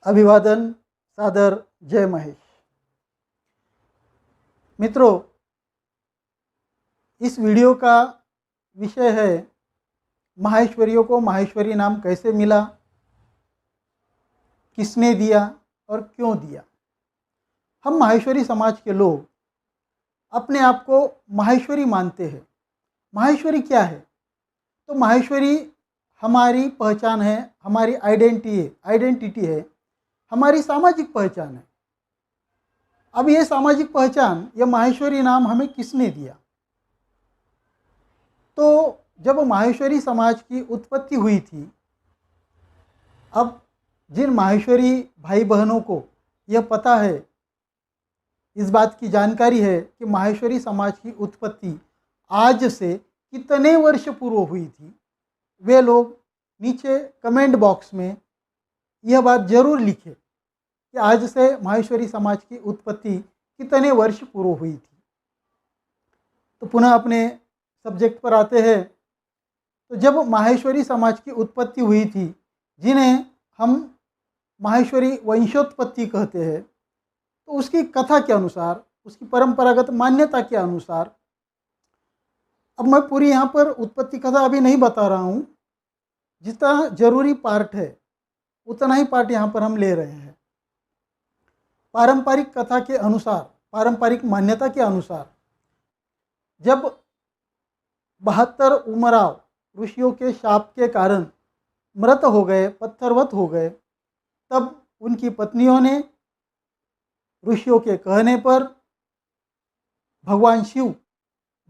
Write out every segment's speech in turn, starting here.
अभिवादन सादर जय महेश। मित्रों, इस वीडियो का विषय है माहेश्वरियों को माहेश्वरी नाम कैसे मिला, किसने दिया और क्यों दिया। हम माहेश्वरी समाज के लोग अपने आप को माहेश्वरी मानते हैं। माहेश्वरी क्या है? तो माहेश्वरी हमारी पहचान है, हमारी आइडेंटिटी है, हमारी सामाजिक पहचान है। अब ये सामाजिक पहचान, यह माहेश्वरी नाम हमें किसने दिया? तो जब माहेश्वरी समाज की उत्पत्ति हुई थी, अब जिन माहेश्वरी भाई बहनों को यह पता है, इस बात की जानकारी है कि माहेश्वरी समाज की उत्पत्ति आज से कितने वर्ष पूर्व हुई थी, वे लोग नीचे कमेंट बॉक्स में यह बात जरूर लिखें कि आज से माहेश्वरी समाज की उत्पत्ति कितने वर्ष पूर्व हुई थी। तो पुनः अपने सब्जेक्ट पर आते हैं। तो जब माहेश्वरी समाज की उत्पत्ति हुई थी, जिन्हें हम माहेश्वरी वंशोत्पत्ति कहते हैं, तो उसकी कथा के अनुसार, उसकी परंपरागत मान्यता के अनुसार, अब मैं पूरी यहाँ पर उत्पत्ति कथा अभी नहीं बता रहा हूँ, जितना जरूरी पार्ट है उतना ही पार्ट यहाँ पर हम ले रहे हैं। पारंपरिक कथा के अनुसार, पारंपरिक मान्यता के अनुसार, जब 72 उमराव ऋषियों के शाप के कारण मृत हो गए, पत्थरवत हो गए, तब उनकी पत्नियों ने ऋषियों के कहने पर भगवान शिव,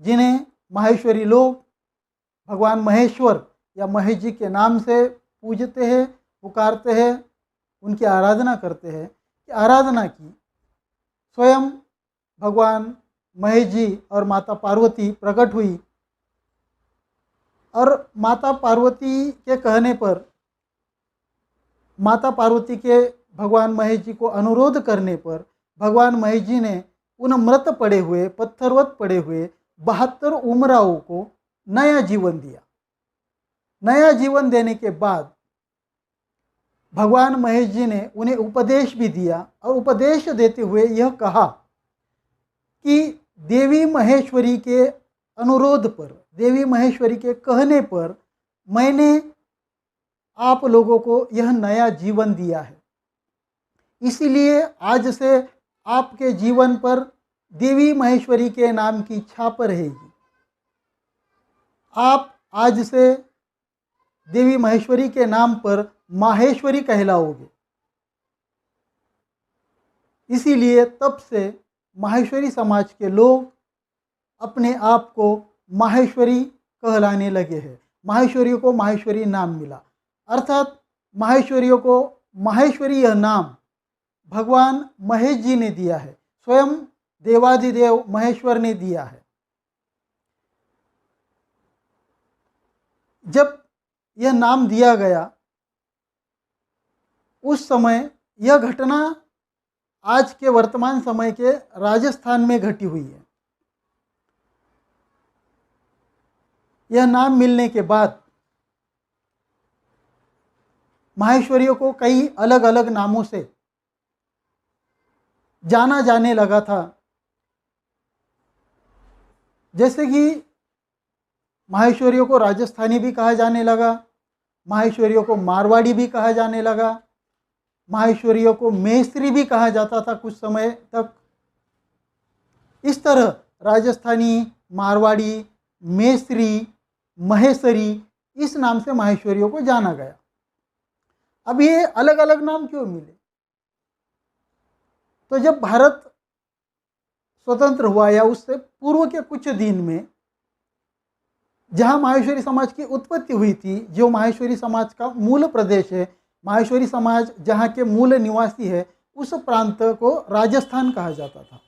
जिन्हें माहेश्वरी लोग भगवान महेश्वर या महेश जी के नाम से पूजते हैं, पुकारते हैं, उनकी आराधना करते हैं, कि आराधना की। स्वयं भगवान महेश जी और माता पार्वती प्रकट हुई और माता पार्वती के कहने पर, माता पार्वती के भगवान महेश जी को अनुरोध करने पर, भगवान महेश जी ने उन मृत पड़े हुए, पत्थरवत पड़े हुए 72 उमरावों को नया जीवन दिया। नया जीवन देने के बाद भगवान महेश जी ने उन्हें उपदेश भी दिया और उपदेश देते हुए यह कहा कि देवी महेश्वरी के अनुरोध पर, देवी महेश्वरी के कहने पर मैंने आप लोगों को यह नया जीवन दिया है। इसीलिए आज से आपके जीवन पर देवी महेश्वरी के नाम की छाप रहेगी। आप आज से देवी महेश्वरी के नाम पर माहेश्वरी कहलाओगे। इसीलिए तब से माहेश्वरी समाज के लोग अपने आप को माहेश्वरी कहलाने लगे हैं। माहेश्वरियों को माहेश्वरी नाम मिला, अर्थात माहेश्वरियों को माहेश्वरी यह नाम भगवान महेश जी ने दिया है, स्वयं देवाधिदेव महेश्वर ने दिया है। जब यह नाम दिया गया, उस समय यह घटना आज के वर्तमान समय के राजस्थान में घटी हुई है। यह नाम मिलने के बाद माहेश्वरियों को कई अलग अलग नामों से जाना जाने लगा था। जैसे कि माहेश्वरियों को राजस्थानी भी कहा जाने लगा, माहेश्वरियों को मारवाड़ी भी कहा जाने लगा, माहेश्वरियों को मेस्त्री भी कहा जाता था कुछ समय तक। इस तरह राजस्थानी, मारवाड़ी, मेस्त्री, महेश्वरी, इस नाम से माहेश्वरियों को जाना गया। अब ये अलग अलग नाम क्यों मिले? तो जब भारत स्वतंत्र हुआ या उससे पूर्व के कुछ दिन में, जहाँ माहेश्वरी समाज की उत्पत्ति हुई थी, जो माहेश्वरी समाज का मूल प्रदेश है, माहेश्वरी समाज जहाँ के मूल निवासी है, उस प्रांत को राजस्थान कहा जाता था।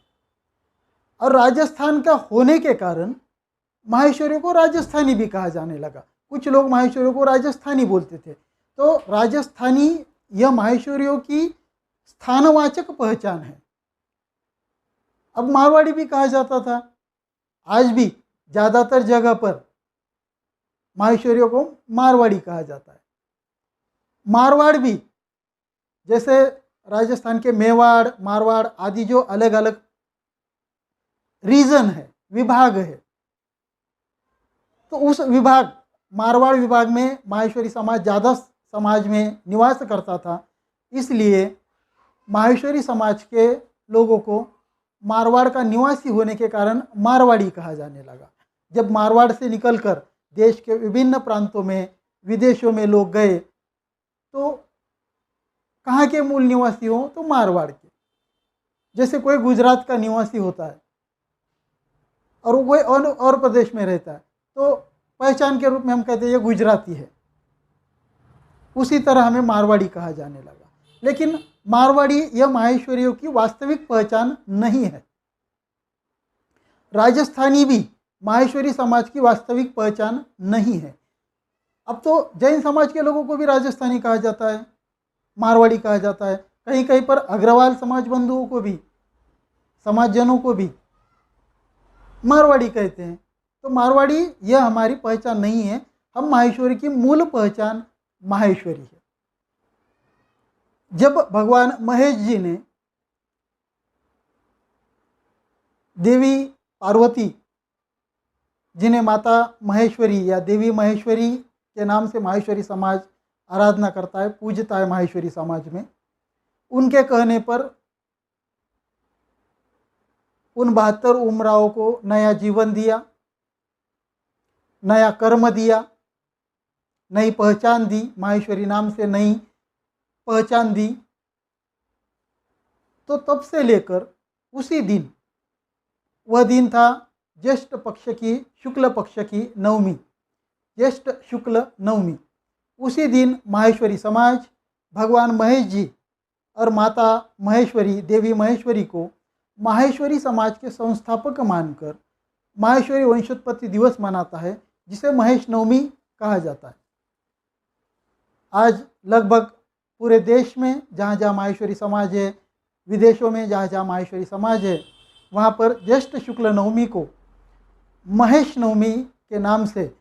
और राजस्थान का होने के कारण माहेश्वरियों को राजस्थानी भी कहा जाने लगा। कुछ लोग माहेश्वरियों को राजस्थानी बोलते थे। तो राजस्थानी यह माहेश्वरियों की स्थानवाचक पहचान है। अब मारवाड़ी भी कहा जाता था। आज भी ज़्यादातर जगह पर माहेश्वरियों को मारवाड़ी कहा जाता है। मारवाड़ भी जैसे राजस्थान के मेवाड़, मारवाड़ आदि जो अलग अलग रीजन है, विभाग है, तो उस विभाग, मारवाड़ विभाग में माहेश्वरी समाज ज़्यादा समाज में निवास करता था, इसलिए माहेश्वरी समाज के लोगों को मारवाड़ का निवासी होने के कारण मारवाड़ी कहा जाने लगा। जब मारवाड़ से निकलकर देश के विभिन्न प्रांतों में, विदेशों में लोग गए, तो कहाँ के मूल निवासी हों? तो मारवाड़ के। जैसे कोई गुजरात का निवासी होता है और वो कोई और प्रदेश में रहता है, तो पहचान के रूप में हम कहते हैं ये गुजराती है। उसी तरह हमें मारवाड़ी कहा जाने लगा। लेकिन मारवाड़ी यह माहेश्वरियों की वास्तविक पहचान नहीं है। राजस्थानी भी माहेश्वरी समाज की वास्तविक पहचान नहीं है। अब तो जैन समाज के लोगों को भी राजस्थानी कहा जाता है, मारवाड़ी कहा जाता है। कहीं कहीं पर अग्रवाल समाज बंधुओं को भी, समाजजनों को भी मारवाड़ी कहते हैं। तो मारवाड़ी यह हमारी पहचान नहीं है। हम माहेश्वरी की मूल पहचान माहेश्वरी है। जब भगवान महेश जी ने देवी पार्वती, जिन्हें माता महेश्वरी या देवी महेश्वरी के नाम से माहेश्वरी समाज आराधना करता है, पूजता है माहेश्वरी समाज में, उनके कहने पर उन 72 उमरावों को नया जीवन दिया, नया कर्म दिया, नई पहचान दी, माहेश्वरी नाम से नई पहचान दी। तो तब से लेकर उसी दिन, वह दिन था ज्येष्ठ पक्ष की, शुक्ल पक्ष की नवमी, ज्येष्ठ शुक्ल नवमी, उसी दिन माहेश्वरी समाज भगवान महेश जी और माता महेश्वरी, देवी महेश्वरी को माहेश्वरी समाज के संस्थापक मानकर माहेश्वरी वंशोत्पत्ति दिवस मनाता है, जिसे महेश नवमी कहा जाता है। आज लगभग पूरे देश में जहाँ जहाँ माहेश्वरी समाज है, विदेशों में जहाँ जहाँ माहेश्वरी समाज है, वहाँ पर ज्येष्ठ शुक्ल नवमी को महेश नवमी के नाम से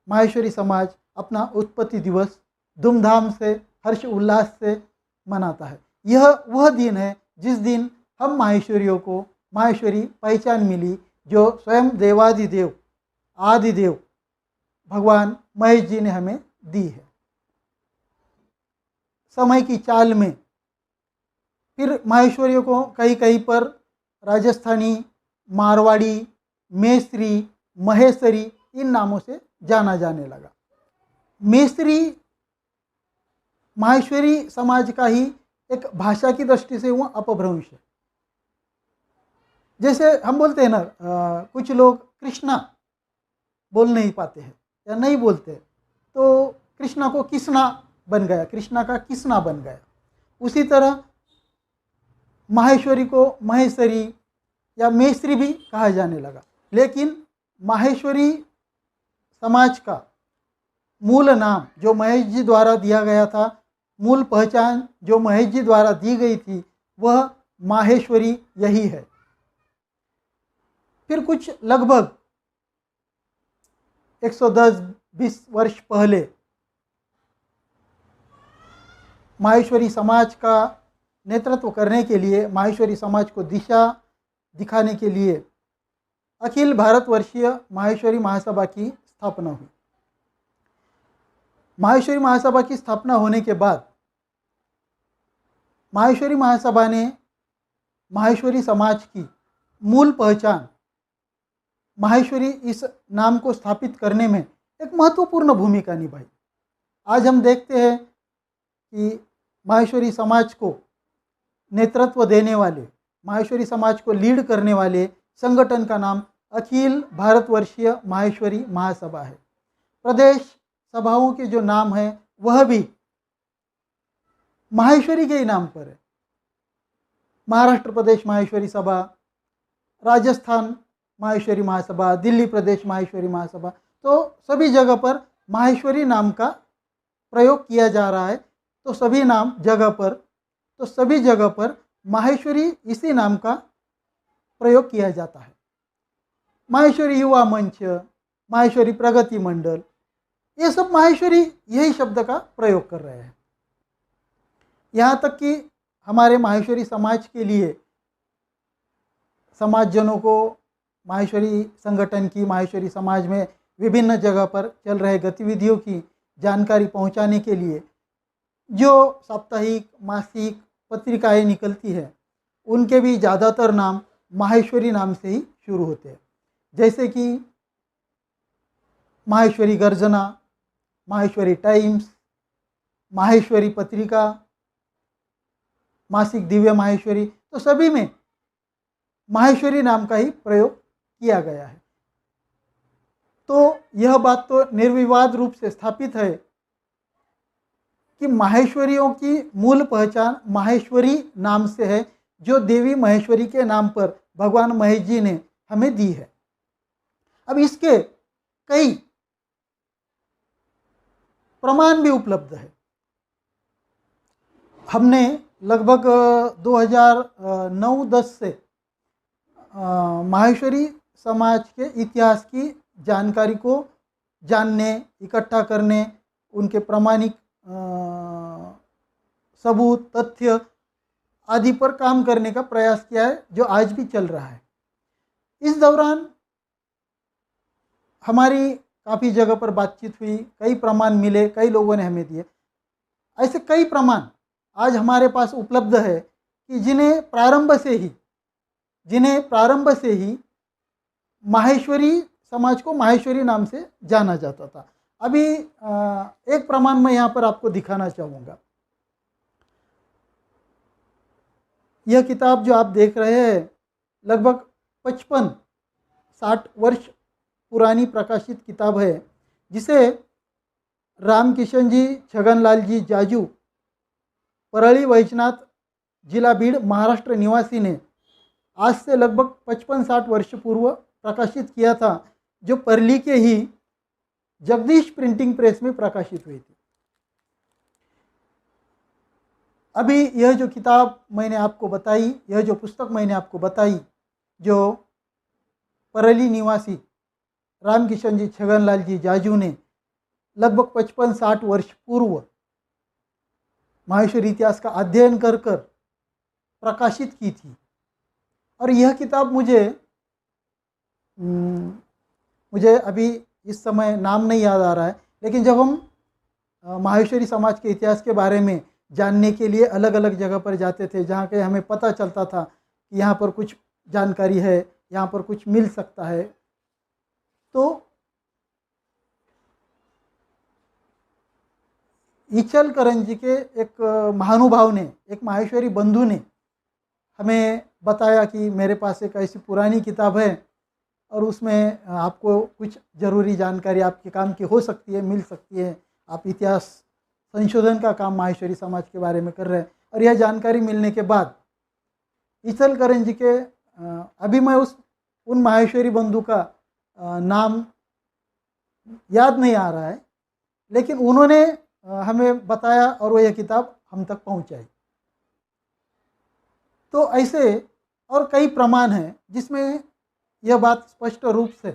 माहेश्वरी समाज अपना उत्पत्ति दिवस धूमधाम से, हर्ष उल्लास से मनाता है। यह वह दिन है जिस दिन हम माहेश्वरियों को माहेश्वरी पहचान मिली, जो स्वयं देवादिदेव आदिदेव भगवान महेश जी ने हमें दी है। समय की चाल में फिर माहेश्वरियों को कहीं कहीं पर राजस्थानी, मारवाड़ी, मेसरी, महेश्वरी इन नामों से जाना जाने लगा। मेसरी माहेश्वरी समाज का ही एक भाषा की दृष्टि से वह अपभ्रंश है। जैसे हम बोलते हैं ना, कुछ लोग कृष्णा बोल नहीं पाते हैं या नहीं बोलते, तो कृष्णा को किसना बन गया, कृष्णा का किसना बन गया। उसी तरह माहेश्वरी को महेश्वरी या मेसरी भी कहा जाने लगा। लेकिन माहेश्वरी समाज का मूल नाम जो महेश जी द्वारा दिया गया था, मूल पहचान जो महेश जी द्वारा दी गई थी, वह माहेश्वरी यही है। फिर कुछ लगभग 110-20 वर्ष पहले माहेश्वरी समाज का नेतृत्व करने के लिए, माहेश्वरी समाज को दिशा दिखाने के लिए अखिल भारतवर्षीय माहेश्वरी महासभा की स्थापना हुई। माहेश्वरी महासभा की स्थापना होने के बाद माहेश्वरी महासभा ने माहेश्वरी समाज की मूल पहचान, माहेश्वरी इस नाम को स्थापित करने में एक महत्वपूर्ण भूमिका निभाई। आज हम देखते हैं कि माहेश्वरी समाज को नेतृत्व देने वाले, माहेश्वरी समाज को लीड करने वाले संगठन का नाम अखिल भारतवर्षीय माहेश्वरी महासभा है। प्रदेश सभाओं के जो नाम है वह भी माहेश्वरी के ही नाम पर है। महाराष्ट्र प्रदेश माहेश्वरी सभा, राजस्थान माहेश्वरी महासभा, दिल्ली प्रदेश माहेश्वरी महासभा, तो सभी जगह पर माहेश्वरी नाम का प्रयोग किया जा रहा है। तो सभी नाम जगह पर, तो सभी जगह पर माहेश्वरी इसी नाम का प्रयोग किया जाता है। माहेश्वरी युवा मंच, माहेश्वरी प्रगति मंडल, ये सब माहेश्वरी यही शब्द का प्रयोग कर रहे हैं। यहाँ तक कि हमारे माहेश्वरी समाज के लिए समाजजनों को माहेश्वरी संगठन की, माहेश्वरी समाज में विभिन्न जगह पर चल रहे गतिविधियों की जानकारी पहुंचाने के लिए जो साप्ताहिक मासिक पत्रिकाएं निकलती है, उनके भी ज़्यादातर नाम माहेश्वरी नाम से ही शुरू होते हैं। जैसे कि माहेश्वरी गर्जना, माहेश्वरी टाइम्स, माहेश्वरी पत्रिका, मासिक दिव्य माहेश्वरी, तो सभी में माहेश्वरी नाम का ही प्रयोग किया गया है। तो यह बात तो निर्विवाद रूप से स्थापित है कि माहेश्वरियों की मूल पहचान माहेश्वरी नाम से है, जो देवी महेश्वरी के नाम पर भगवान महेश जी ने हमें दी है। अब इसके कई प्रमाण भी उपलब्ध है। हमने लगभग 2009-10 से माहेश्वरी समाज के इतिहास की जानकारी को जानने, इकट्ठा करने, उनके प्रामाणिक सबूत, तथ्य आदि पर काम करने का प्रयास किया है, जो आज भी चल रहा है। इस दौरान हमारी काफ़ी जगह पर बातचीत हुई, कई प्रमाण मिले, कई लोगों ने हमें दिए। ऐसे कई प्रमाण आज हमारे पास उपलब्ध है कि जिन्हें प्रारंभ से ही माहेश्वरी समाज को माहेश्वरी नाम से जाना जाता था। अभी एक प्रमाण मैं यहाँ पर आपको दिखाना चाहूँगा। यह किताब जो आप देख रहे हैं लगभग 55-60 वर्ष पुरानी प्रकाशित किताब है, जिसे रामकिशन जी छगनलाल जी जाजू, परली वैजनाथ, जिला भीड़, महाराष्ट्र निवासी ने आज से लगभग 55-60 वर्ष पूर्व प्रकाशित किया था, जो परली के ही जगदीश प्रिंटिंग प्रेस में प्रकाशित हुई थी। अभी यह जो किताब मैंने आपको बताई, यह जो पुस्तक मैंने आपको बताई, जो परली निवासी रामकिशन जी छगनलाल जी जाजू ने लगभग 55-60 वर्ष पूर्व माहेश्वरी इतिहास का अध्ययन कर प्रकाशित की थी। और यह किताब मुझे अभी इस समय नाम नहीं याद आ रहा है, लेकिन जब हम माहेश्वरी समाज के इतिहास के बारे में जानने के लिए अलग अलग जगह पर जाते थे, जहाँ के हमें पता चलता था कि यहाँ पर कुछ जानकारी है, यहाँ पर कुछ मिल सकता है, तो इचलकरंजी के एक महानुभाव ने, एक माहेश्वरी बंधु ने हमें बताया कि मेरे पास एक ऐसी पुरानी किताब है और उसमें आपको कुछ ज़रूरी जानकारी आपके काम की हो सकती है, मिल सकती है। आप इतिहास संशोधन का काम माहेश्वरी समाज के बारे में कर रहे हैं। और यह जानकारी मिलने के बाद इचलकरंजी के अभी मैं उन माहेश्वरी बंधु का नाम याद नहीं आ रहा है, लेकिन उन्होंने हमें बताया और वह यह किताब हम तक पहुंचाई। तो ऐसे और कई प्रमाण हैं जिसमें यह बात स्पष्ट रूप से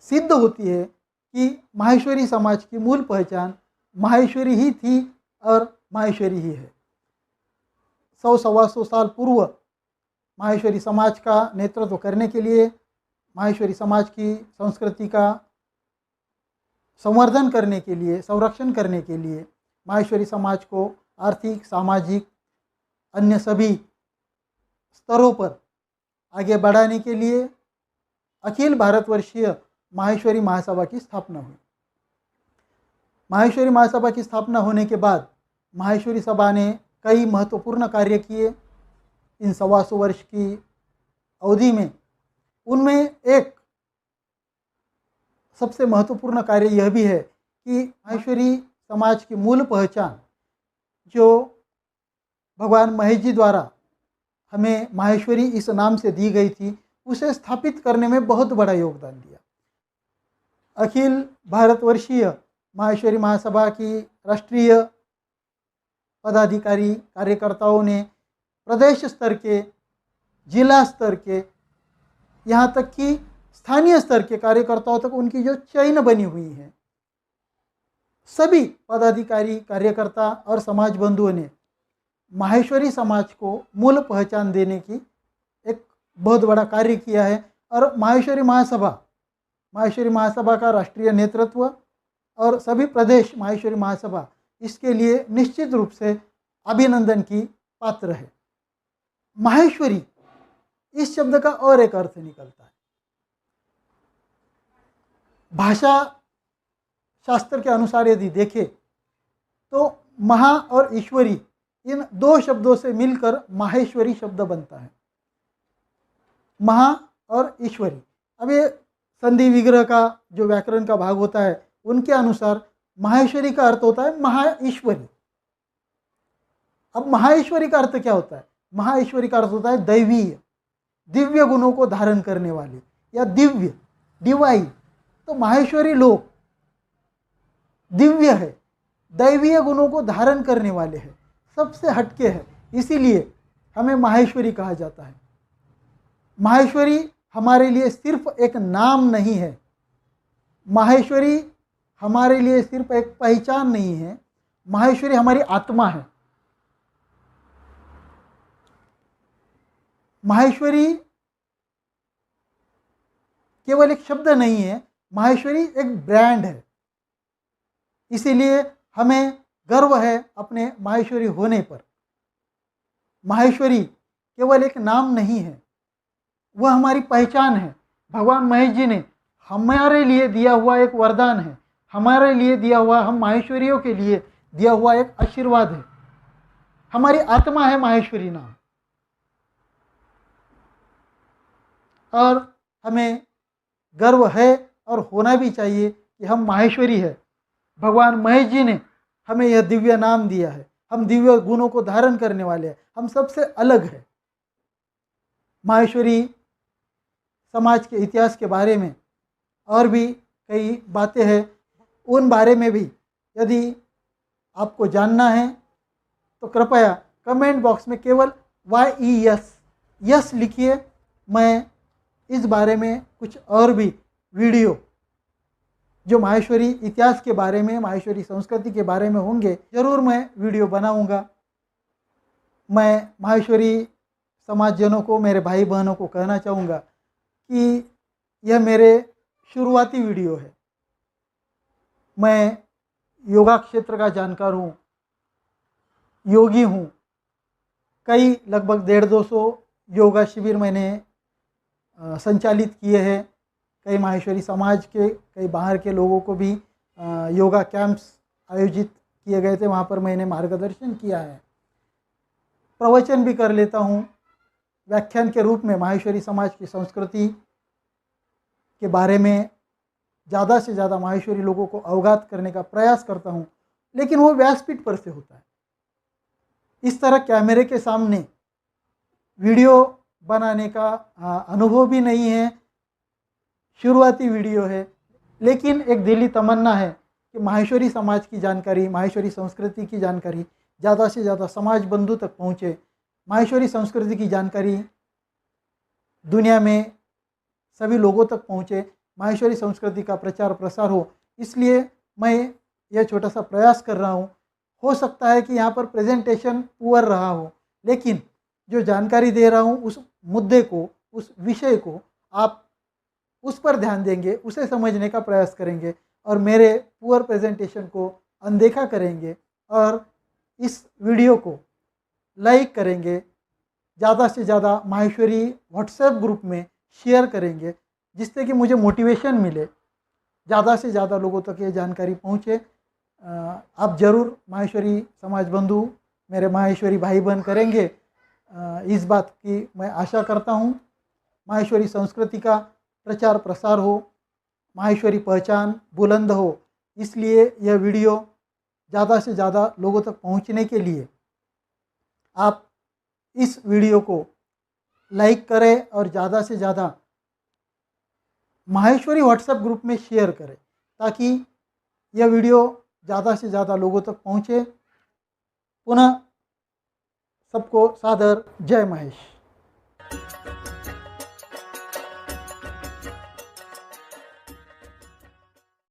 सिद्ध होती है कि माहेश्वरी समाज की मूल पहचान माहेश्वरी ही थी और माहेश्वरी ही है। 100-125 साल पूर्व माहेश्वरी समाज का नेतृत्व करने के लिए, माहेश्वरी समाज की संस्कृति का संवर्धन करने के लिए, संरक्षण करने के लिए, माहेश्वरी समाज को आर्थिक, सामाजिक, अन्य सभी स्तरों पर आगे बढ़ाने के लिए अखिल भारतवर्षीय माहेश्वरी महासभा की स्थापना हुई। माहेश्वरी महासभा की स्थापना होने के बाद माहेश्वरी सभा ने कई महत्वपूर्ण कार्य किए इन 125 वर्ष की अवधि में। उनमें एक सबसे महत्वपूर्ण कार्य यह भी है कि माहेश्वरी समाज की मूल पहचान जो भगवान महेश जी द्वारा हमें माहेश्वरी इस नाम से दी गई थी, उसे स्थापित करने में बहुत बड़ा योगदान दिया। अखिल भारतवर्षीय माहेश्वरी महासभा की राष्ट्रीय पदाधिकारी कार्यकर्ताओं ने प्रदेश स्तर के, जिला स्तर के, यहाँ तक कि स्थानीय स्तर के कार्यकर्ताओं तक उनकी जो चेन बनी हुई है, सभी पदाधिकारी, कार्यकर्ता और समाज बंधुओं ने माहेश्वरी समाज को मूल पहचान देने की एक बहुत बड़ा कार्य किया है। और माहेश्वरी महासभा का राष्ट्रीय नेतृत्व और सभी प्रदेश माहेश्वरी महासभा इसके लिए निश्चित रूप से अभिनंदन की पात्र है। माहेश्वरी इस शब्द का और एक अर्थ निकलता है। भाषा शास्त्र के अनुसार यदि देखें तो महा और ईश्वरी इन दो शब्दों से मिलकर माहेश्वरी शब्द बनता है। महा और ईश्वरी, अब ये संधि विग्रह का जो व्याकरण का भाग होता है उनके अनुसार माहेश्वरी का अर्थ होता है महाईश्वरी। अब महाईश्वरी का अर्थ क्या होता है? महाईश्वरी का अर्थ होता है दैवीय, दिव्य गुणों को धारण करने वाले या दिव्य, डिवाइन। तो माहेश्वरी लोग दिव्य है, दैवीय गुणों को धारण करने वाले हैं, सबसे हटके है, इसीलिए हमें माहेश्वरी कहा जाता है। माहेश्वरी हमारे लिए सिर्फ एक नाम नहीं है, माहेश्वरी हमारे लिए सिर्फ एक पहचान नहीं है, माहेश्वरी हमारी आत्मा है। माहेश्वरी केवल एक शब्द नहीं है, माहेश्वरी एक ब्रांड है। इसीलिए हमें गर्व है अपने माहेश्वरी होने पर। माहेश्वरी केवल एक नाम नहीं है, वह हमारी पहचान है। भगवान महेश जी ने हमारे लिए दिया हुआ एक वरदान है, हमारे लिए दिया हुआ, हम माहेश्वरियों के लिए दिया हुआ एक आशीर्वाद है। हमारी आत्मा है माहेश्वरी नाम। और हमें गर्व है और होना भी चाहिए कि हम माहेश्वरी है। भगवान महेश जी ने हमें यह दिव्य नाम दिया है, हम दिव्य गुणों को धारण करने वाले हैं, हम सबसे अलग है। माहेश्वरी समाज के इतिहास के बारे में और भी कई बातें हैं, उन बारे में भी यदि आपको जानना है तो कृपया कमेंट बॉक्स में केवल YES लिखिए। मैं इस बारे में कुछ और भी वीडियो जो माहेश्वरी इतिहास के बारे में, माहेश्वरी संस्कृति के बारे में होंगे, ज़रूर मैं वीडियो बनाऊंगा। मैं माहेश्वरी समाजजनों को, मेरे भाई बहनों को कहना चाहूँगा कि यह मेरे शुरुआती वीडियो है। मैं योगा क्षेत्र का जानकार हूँ, योगी हूँ। कई लगभग 150-200 योगा शिविर मैंने संचालित किए हैं। कई माहेश्वरी समाज के, कई बाहर के लोगों को भी योगा कैंप्स आयोजित किए गए थे, वहाँ पर मैंने मार्गदर्शन किया है। प्रवचन भी कर लेता हूँ, व्याख्यान के रूप में माहेश्वरी समाज की संस्कृति के बारे में ज़्यादा से ज़्यादा माहेश्वरी लोगों को अवगत करने का प्रयास करता हूँ, लेकिन वो व्यासपीठ पर से होता है। इस तरह कैमरे के सामने वीडियो बनाने का अनुभव भी नहीं है, शुरुआती वीडियो है। लेकिन एक दिली तमन्ना है कि माहेश्वरी समाज की जानकारी, माहेश्वरी संस्कृति की जानकारी ज़्यादा से ज़्यादा समाज बंधु तक पहुँचे, माहेश्वरी संस्कृति की जानकारी दुनिया में सभी लोगों तक पहुँचे, माहेश्वरी संस्कृति का प्रचार प्रसार हो। इसलिए मैं यह छोटा सा प्रयास कर रहा हूँ। हो सकता है कि यहाँ पर प्रेजेंटेशन पुअर रहा हो, लेकिन जो जानकारी दे रहा हूँ उस मुद्दे को, उस विषय को आप उस पर ध्यान देंगे, उसे समझने का प्रयास करेंगे और मेरे पुअर प्रेजेंटेशन को अनदेखा करेंगे और इस वीडियो को लाइक करेंगे, ज़्यादा से ज़्यादा माहेश्वरी व्हाट्सएप ग्रुप में शेयर करेंगे, जिससे कि मुझे मोटिवेशन मिले, ज़्यादा से ज़्यादा लोगों तक ये जानकारी पहुँचे। आप ज़रूर माहेश्वरी समाज बंधु, मेरे माहेश्वरी भाई बहन करेंगे, इस बात की मैं आशा करता हूँ। माहेश्वरी संस्कृति का प्रचार प्रसार हो, माहेश्वरी पहचान बुलंद हो, इसलिए यह वीडियो ज़्यादा से ज़्यादा लोगों तक पहुंचने के लिए आप इस वीडियो को लाइक करें और ज़्यादा से ज़्यादा माहेश्वरी व्हाट्सएप ग्रुप में शेयर करें, ताकि यह वीडियो ज़्यादा से ज़्यादा लोगों तक पहुँचे। पुनः सबको सादर जय महेश।